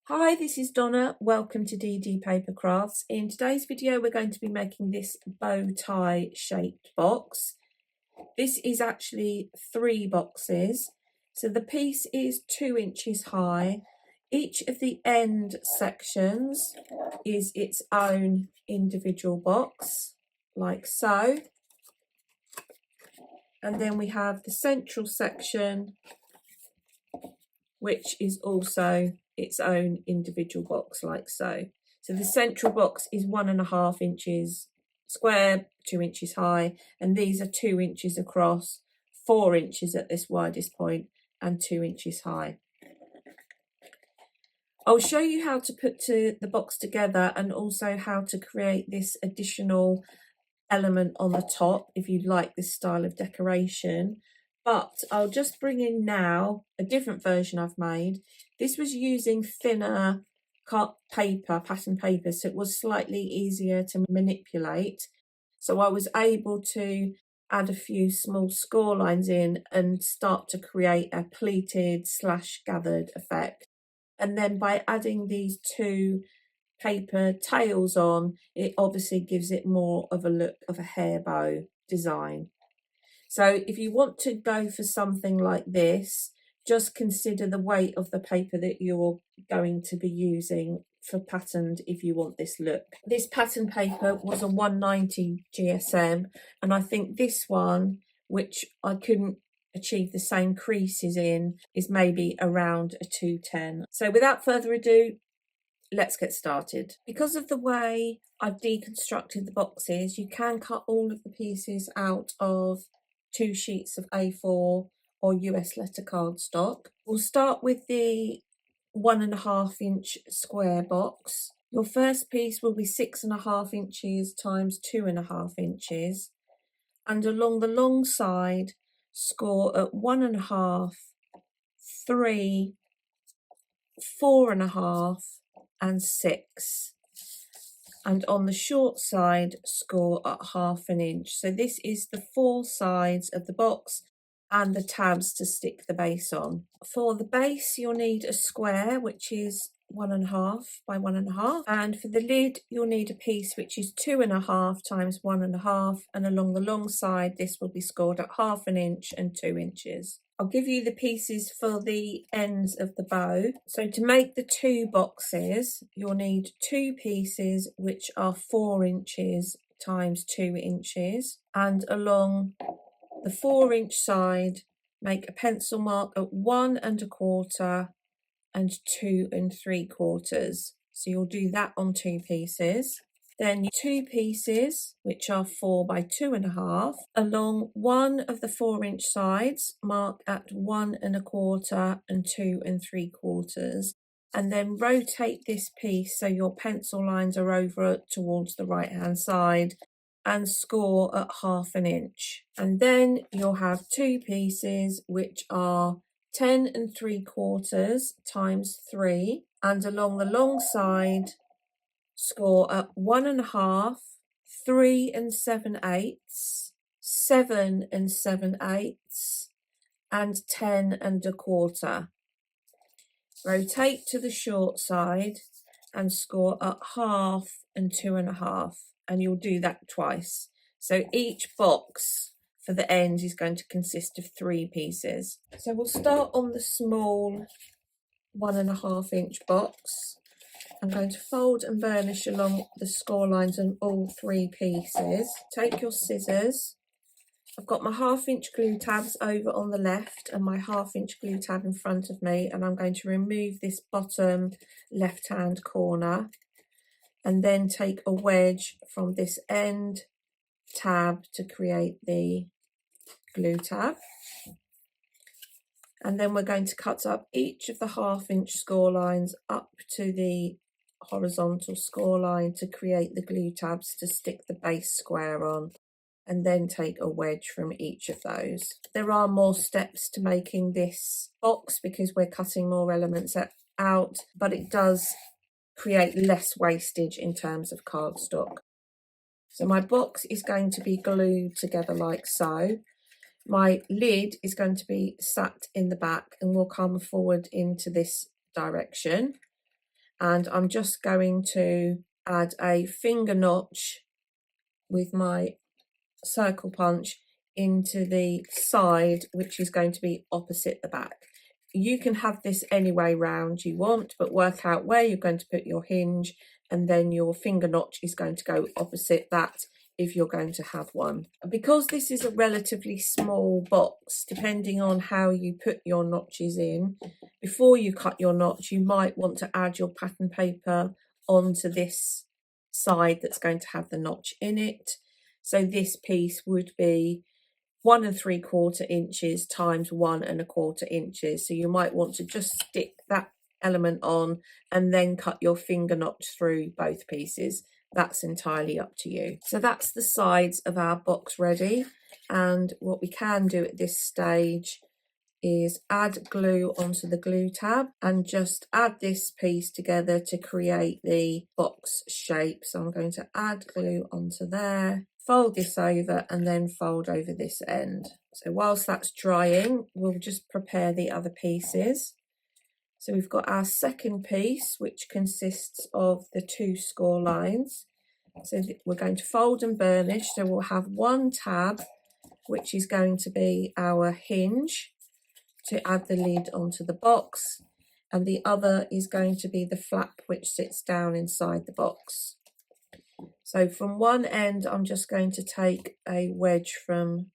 Hi, this is Donna. Welcome to DD Paper Crafts. In today's video, we're going to be making this bow tie shaped box. This is actually 3 boxes. So the piece is 2 inches high. Each of the end sections is its own individual box, like so. And then we have the central section, which is also its own individual box, like so. So the central box is 1.5 inches square, 2 inches high, and these are 2 inches across, 4 inches at this widest point, and 2 inches high. I'll show you how to put the box together and also how to create this additional element on the top if you'd like this style of decoration. But I'll just bring in now a different version I've made. This was using thinner cut paper, pattern paper, so it was slightly easier to manipulate. So I was able to add a few small score lines in and start to create a pleated / gathered effect. And then by adding these 2 paper tails on, it obviously gives it more of a look of a hair bow design. So if you want to go for something like this, just consider the weight of the paper that you're going to be using for patterned if you want this look. This pattern paper was a 190 GSM, and I think this one, which I couldn't achieve the same creases in, is maybe around a 210. So without further ado, let's get started. Because of the way I've deconstructed the boxes, you can cut all of the pieces out of 2 sheets of A4 or US letter cardstock. We'll start with the 1.5 inch square box. Your first piece will be 6.5 inches times 2.5 inches, and along the long side score at 1.5, 3, 4.5 and 6, and on the short side score at 1/2 inch. So this is the 4 sides of the box and the tabs to stick the base on. For the base you'll need a square which is 1.5 by 1.5, and for the lid you'll need a piece which is 2.5 times 1.5, and along the long side this will be scored at 1/2 inch and 2 inches. I'll give you the pieces for the ends of the bow. So to make the 2 boxes, you'll need 2 pieces which are 4 inches times 2 inches, and along the 4 inch side, make a pencil mark at 1 1/4 and 2 3/4. So you'll do that on 2 pieces. Then 2 pieces, which are 4 by 2.5, along one of the 4 inch sides, mark at 1 1/4 and 2 3/4, and then rotate this piece so your pencil lines are over towards the right hand side and score at 1/2 inch. And then you'll have 2 pieces which are 10 3/4 times 3, and along the long side score at 1.5, 3 7/8, 7 7/8, and 10 1/4. Rotate to the short side and score at 1/2 and 2.5, and you'll do that twice. So each box for the end is going to consist of 3 pieces. So we'll start on the small 1.5 inch box. I'm going to fold and burnish along the score lines on all 3 pieces. Take your scissors. I've got my 1/2 inch glue tabs over on the left and my 1/2 inch glue tab in front of me, and I'm going to remove this bottom left hand corner and then take a wedge from this end tab to create the glue tab. And then we're going to cut up each of the 1/2 inch score lines up to the horizontal score line to create the glue tabs to stick the base square on, and then take a wedge from each of those. There are more steps to making this box because we're cutting more elements out, but it does create less wastage in terms of cardstock. So my box is going to be glued together like so. My lid is going to be sat in the back and will come forward into this direction. and I'm just going to add a finger notch with my circle punch into the side, which is going to be opposite the back. You can have this any way round you want, but work out where you're going to put your hinge, and then your finger notch is going to go opposite that if you're going to have one. Because this is a relatively small box, depending on how you put your notches in, before you cut your notch, you might want to add your pattern paper onto this side that's going to have the notch in it. So this piece would be 1 3/4 inches times 1 1/4 inches. So you might want to just stick that element on and then cut your finger notch through both pieces. That's entirely up to you. So that's the sides of our box ready. And what we can do at this stage is add glue onto the glue tab and just add this piece together to create the box shape. So I'm going to add glue onto there, fold this over, and then fold over this end. So whilst that's drying, we'll just prepare the other pieces. So we've got our second piece, which consists of the 2 score lines. So we're going to fold and burnish. So we'll have one tab, which is going to be our hinge to add the lid onto the box, and the other is going to be the flap which sits down inside the box. So from one end, I'm just going to take a wedge from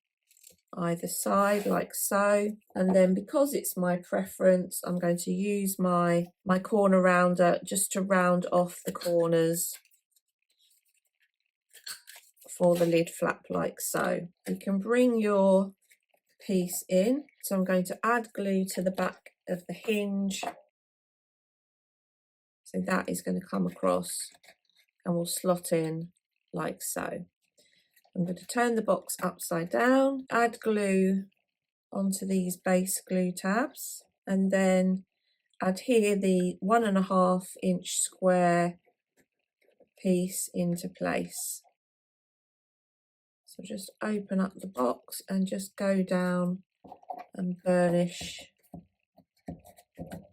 either side like so, and then because it's my preference, I'm going to use my corner rounder just to round off the corners for the lid flap like so. You can bring your piece in. So I'm going to add glue to the back of the hinge. So that is going to come across and will slot in like so. I'm going to turn the box upside down, add glue onto these base glue tabs, and then adhere the 1 1/2 inch square piece into place. So just open up the box and just go down and burnish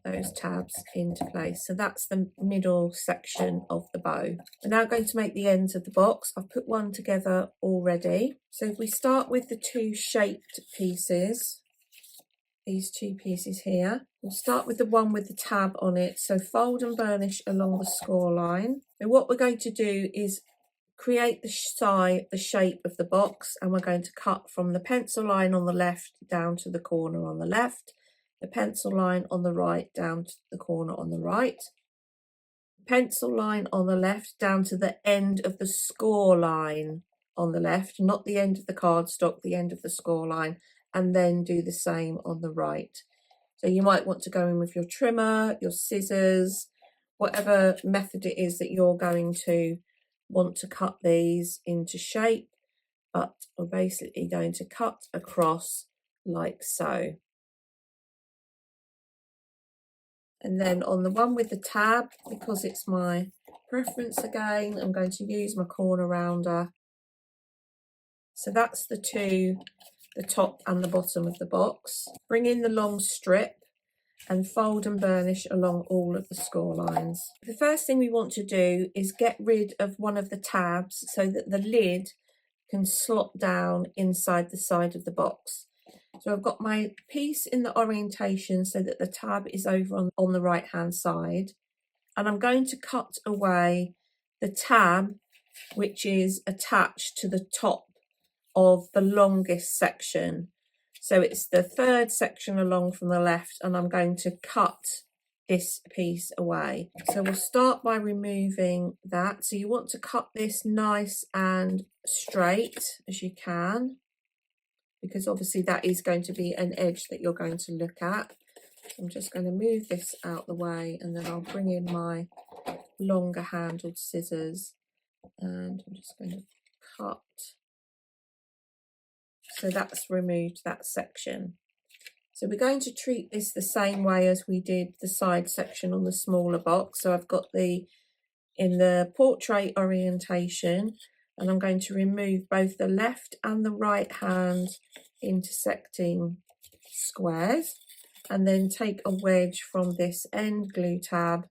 those tabs into place. So that's the middle section of the bow. We're now going to make the ends of the box. I've put one together already. So if we start with the 2 shaped pieces, these 2 pieces here, we'll start with the one with the tab on it. So fold and burnish along the score line. And what we're going to do is create the shape of the box, and we're going to cut from the pencil line on the left down to the corner on the left, the pencil line on the right down to the corner on the right, pencil line on the left down to the end of the score line on the left, not the end of the cardstock, the end of the score line, and then do the same on the right. So you might want to go in with your trimmer, your scissors, whatever method it is that you're going to want to cut these into shape, but we're basically going to cut across like so. And then on the one with the tab, because it's my preference again, I'm going to use my corner rounder. So that's the 2, the top and the bottom of the box. Bring in the long strip and fold and burnish along all of the score lines. The first thing we want to do is get rid of one of the tabs so that the lid can slot down inside the side of the box. So I've got my piece in the orientation so that the tab is over on the right hand side, and I'm going to cut away the tab which is attached to the top of the longest section. So it's the 3rd section along from the left, and I'm going to cut this piece away. So we'll start by removing that. So you want to cut this nice and straight as you can, because obviously that is going to be an edge that you're going to look at. So I'm just going to move this out the way, and then I'll bring in my longer handled scissors, and I'm just going to cut. So that's removed that section. So we're going to treat this the same way as we did the side section on the smaller box. So I've got in the portrait orientation, and I'm going to remove both the left and the right hand intersecting squares, and then take a wedge from this end glue tab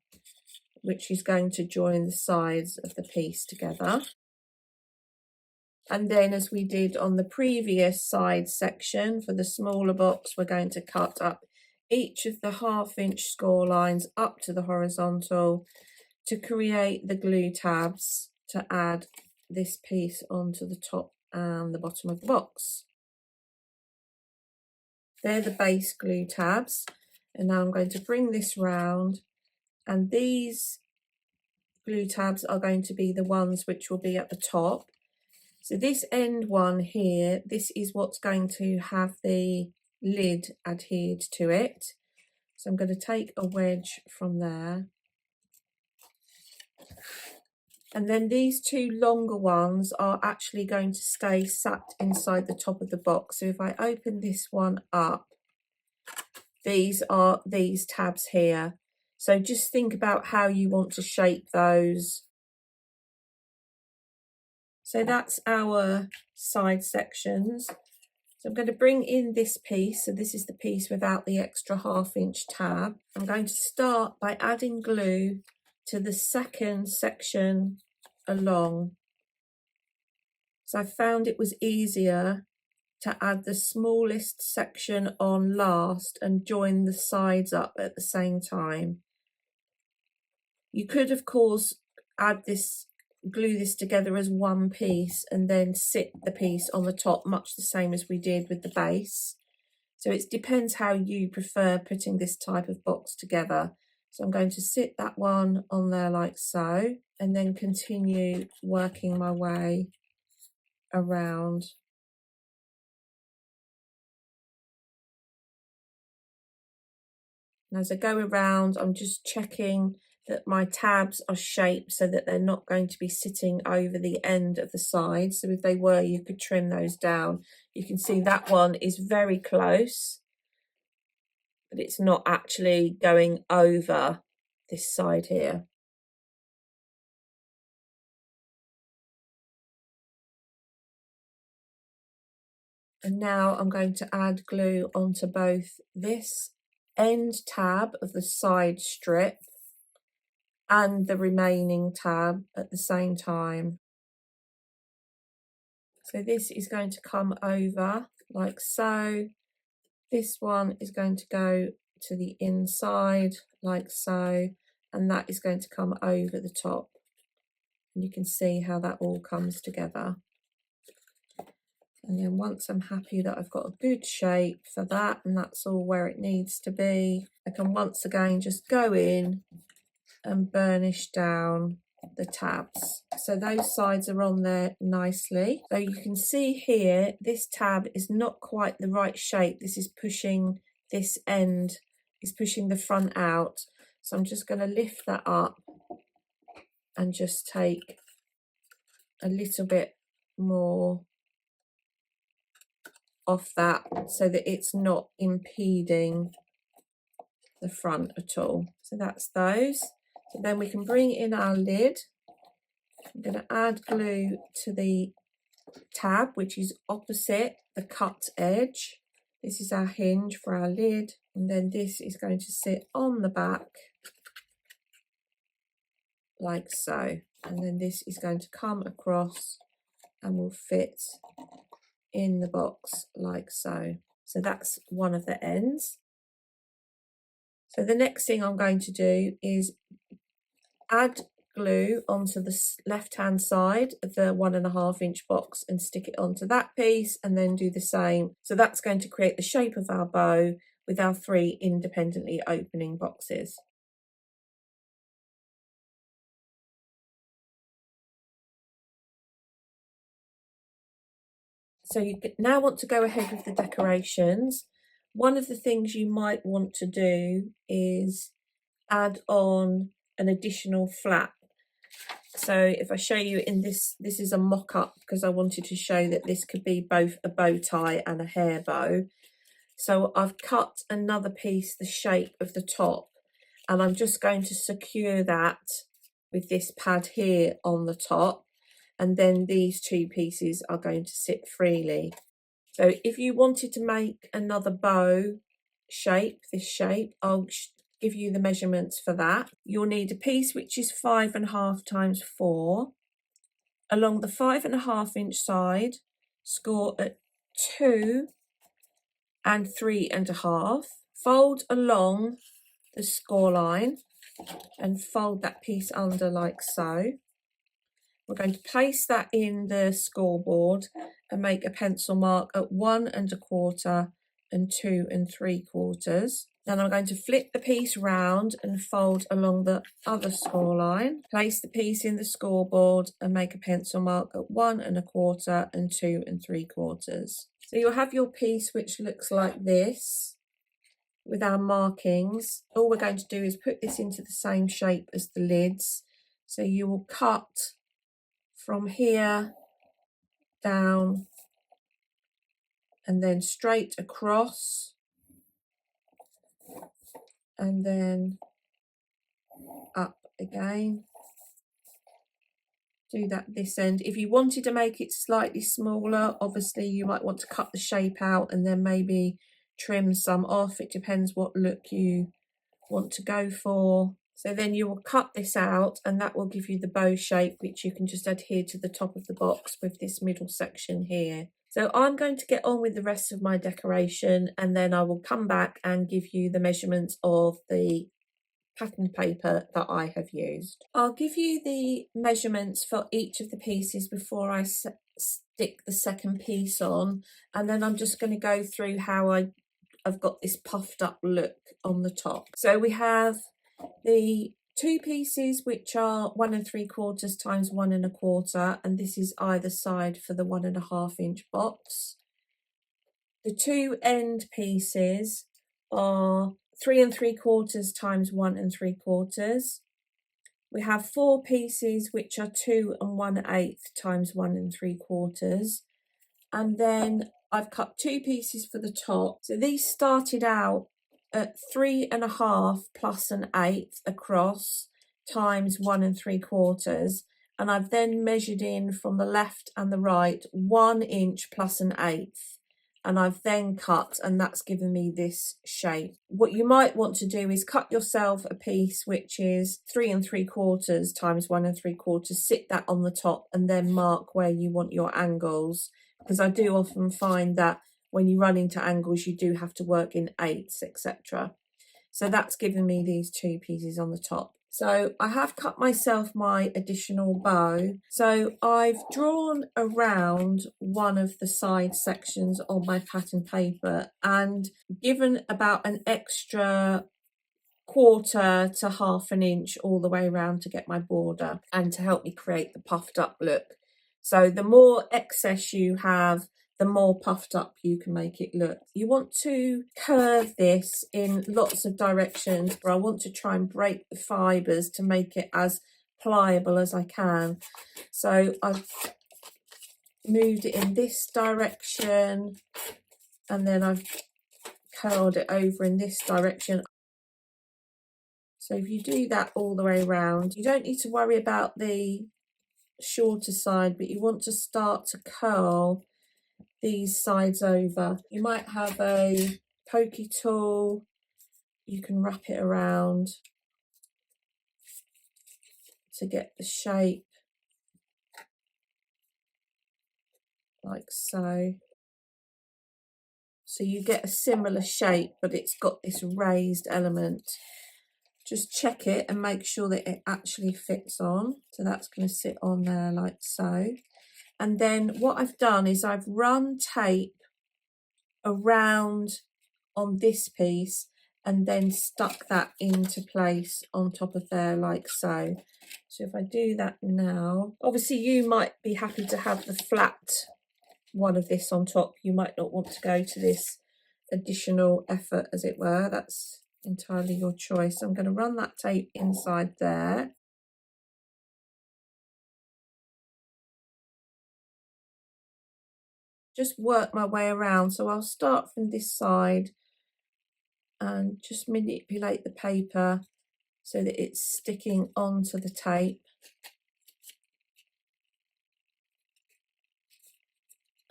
which is going to join the sides of the piece together. And then, as we did on the previous side section for the smaller box, we're going to cut up each of the 1/2 inch score lines up to the horizontal to create the glue tabs to add this piece onto the top and the bottom of the box. They're the base glue tabs, and now I'm going to bring this round, and these glue tabs are going to be the ones which will be at the top. So this end one here, this is what's going to have the lid adhered to it. So I'm going to take a wedge from there. And then these two longer ones are actually going to stay sat inside the top of the box. So if I open this one up, these are these tabs here. So just think about how you want to shape those. So that's our side sections. So I'm going to bring in this piece. So this is the piece without the extra 1/2 inch tab. I'm going to start by adding glue to the second section along. So I found it was easier to add the smallest section on last and join the sides up at the same time. You could, of course, glue this together as one piece and then sit the piece on the top, much the same as we did with the base. So it depends how you prefer putting this type of box together. So I'm going to sit that one on there like so, and then continue working my way around. And as I go around, I'm just checking that my tabs are shaped so that they're not going to be sitting over the end of the side. So if they were, you could trim those down. You can see that one is very close, but it's not actually going over this side here. And now I'm going to add glue onto both this end tab of the side strip and the remaining tab at the same time. So this is going to come over like so. This one is going to go to the inside like so, and that is going to come over the top. And you can see how that all comes together. And then once I'm happy that I've got a good shape for that, and that's all where it needs to be, I can once again just go in and burnish down the tabs. So those sides are on there nicely. So you can see here, this tab is not quite the right shape. This is pushing this end, is pushing the front out. So I'm just going to lift that up and just take a little bit more off that so that it's not impeding the front at all. So that's those. So then we can bring in our lid. I'm going to add glue to the tab, which is opposite the cut edge. This is our hinge for our lid, and then this is going to sit on the back like so, and then this is going to come across and will fit in the box like so. So that's one of the ends. So the next thing I'm going to do is add glue onto the left hand side of the 1.5 inch box and stick it onto that piece, and then do the same. So that's going to create the shape of our bow with our 3 independently opening boxes. So you now want to go ahead with the decorations. One of the things you might want to do is add on an additional flap. So if I show you in this is a mock-up because I wanted to show that this could be both a bow tie and a hair bow. So I've cut another piece the shape of the top, and I'm just going to secure that with this pad here on the top, and then these 2 pieces are going to sit freely. So if you wanted to make another bow shape, this shape, I'll give you the measurements for that. You'll need a piece which is 5.5 times 4. Along the 5.5 inch side, score at 2 and 3.5. Fold along the score line and fold that piece under like so. We're going to place that in the scoreboard and make a pencil mark at 1.25 and 2 3/4. Then I'm going to flip the piece round and fold along the other score line. Place the piece in the scoreboard and make a pencil mark at 1.25 and 2 3/4. So you'll have your piece which looks like this with our markings. All we're going to do is put this into the same shape as the lids. So you will cut from here down and then straight across and then up again. Do that this end. If you wanted to make it slightly smaller, obviously you might want to cut the shape out and then maybe trim some off. It depends what look you want to go for. So then you will cut this out and that will give you the bow shape, which you can just adhere to the top of the box with this middle section here. So I'm going to get on with the rest of my decoration and then I will come back and give you the measurements of the pattern paper that I have used. I'll give you the measurements for each of the pieces before I stick the second piece on, and then I'm just going to go through how I've got this puffed up look on the top. So we have the two pieces which are 1 3/4 times 1 1/4, and this is either side for the 1.5 inch box. The two end pieces are 3 3/4 times 1 3/4. We have four pieces which are 2 1/8 times 1 3/4, and then I've cut two pieces for the top. So these started out at 3.5 plus 1/8 across times 1 3/4, and I've then measured in from the left and the right 1 inch plus 1/8. And I've then cut, and that's given me this shape. What you might want to do is cut yourself a piece which is 3 3/4 times 1 3/4, sit that on the top and then mark where you want your angles, because I do often find that when you run into angles you do have to work in eighths, etc. So that's given me these two pieces on the top. So I have cut myself my additional bow. So I've drawn around one of the side sections on my pattern paper and given about an extra 1/4 to 1/2 inch all the way around to get my border and to help me create the puffed up look. So the more excess you have, the more puffed up you can make it look. You want to curve this in lots of directions, but I want to try and break the fibres to make it as pliable as I can. So I've moved it in this direction and then I've curled it over in this direction. So if you do that all the way around, you don't need to worry about the shorter side, but you want to start to curl these sides over. You might have a pokey tool, you can wrap it around to get the shape like so. So you get a similar shape, but it's got this raised element. Just check it and make sure that it actually fits on. So that's going to sit on there like so. And then what I've done is I've run tape around on this piece and then stuck that into place on top of there like so. So if I do that now, obviously you might be happy to have the flat one of this on top. You might not want to go to this additional effort, as it were. That's entirely your choice. I'm going to run that tape inside there. Just work my way around. So I'll start from this side and just manipulate the paper so that it's sticking onto the tape.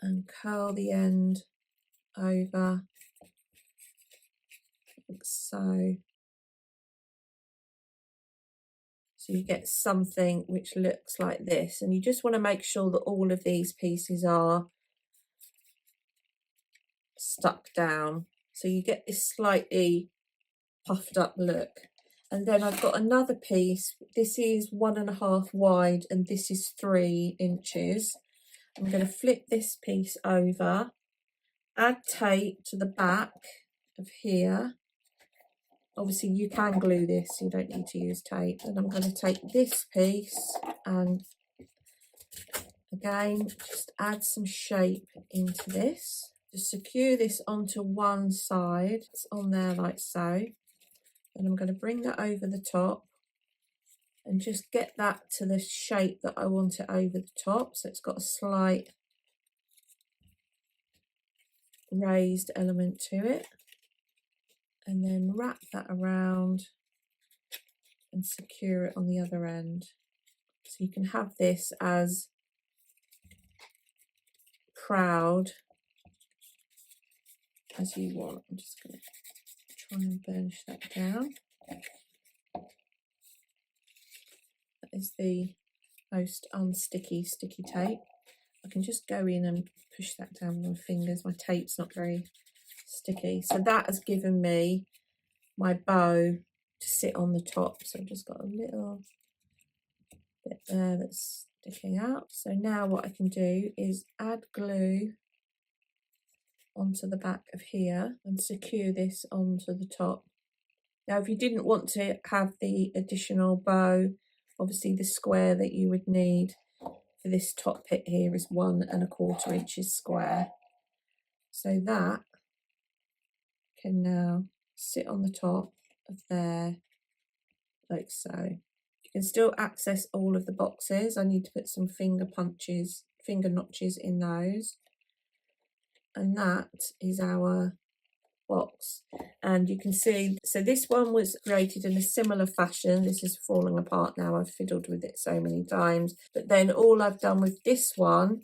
And curl the end over like so. So you get something which looks like this, and you just want to make sure that all of these pieces are stuck down. So you get this slightly puffed up look. And then I've got another piece. This is 1.5 wide and this is 3 inches. I'm going to flip this piece over, add tape to the back of here. Obviously you can glue this, you don't need to use tape. And I'm going to take this piece and again just add some shape into this. Just secure this onto one side. It's on there like so. And I'm going to bring that over the top and just get that to the shape that I want it over the top. So it's got a slight raised element to it. And then wrap that around and secure it on the other end. So you can have this as proud as you want. I'm just going to try and burnish that down. That is the most unsticky sticky tape. I can just go in and push that down with my fingers. My tape's not very sticky. So that has given me my bow to sit on the top. So I've just got a little bit there that's sticking out. So now what I can do is add glue onto the back of here and secure this onto the top. Now if you didn't want to have the additional bow, obviously the square that you would need for this top bit here is 1.25 inches square. So that can now sit on the top of there like so. You can still access all of the boxes. I need to put some finger notches in those. And that is our box. And you can see, so this one was created in a similar fashion. This is falling apart now. I've fiddled with it so many times. But then all I've done with this one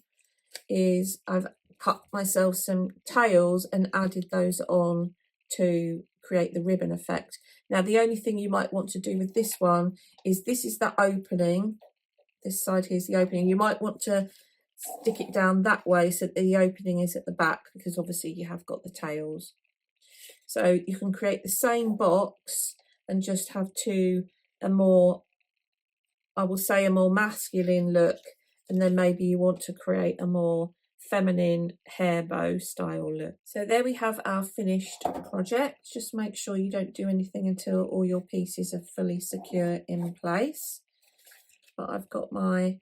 is I've cut myself some tails and added those on to create the ribbon effect. Now the only thing you might want to do with this one is this is the opening. This side here is the opening. You might want to stick it down that way so that the opening is at the back, because obviously you have got the tails. So you can create the same box and just have a more masculine look, and then maybe you want to create a more feminine hair bow style look. So there we have our finished project. Just make sure you don't do anything until all your pieces are fully secure in place. But I've got my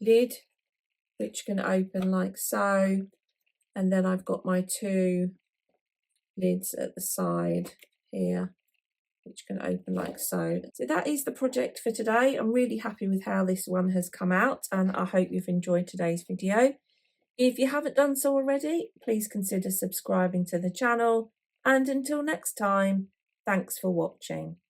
lid, which can open like so, and then I've got my 2 lids at the side here, which can open like so. So that is the project for today. I'm really happy with how this one has come out, and I hope you've enjoyed today's video. If you haven't done so already, please consider subscribing to the channel, and until next time, thanks for watching.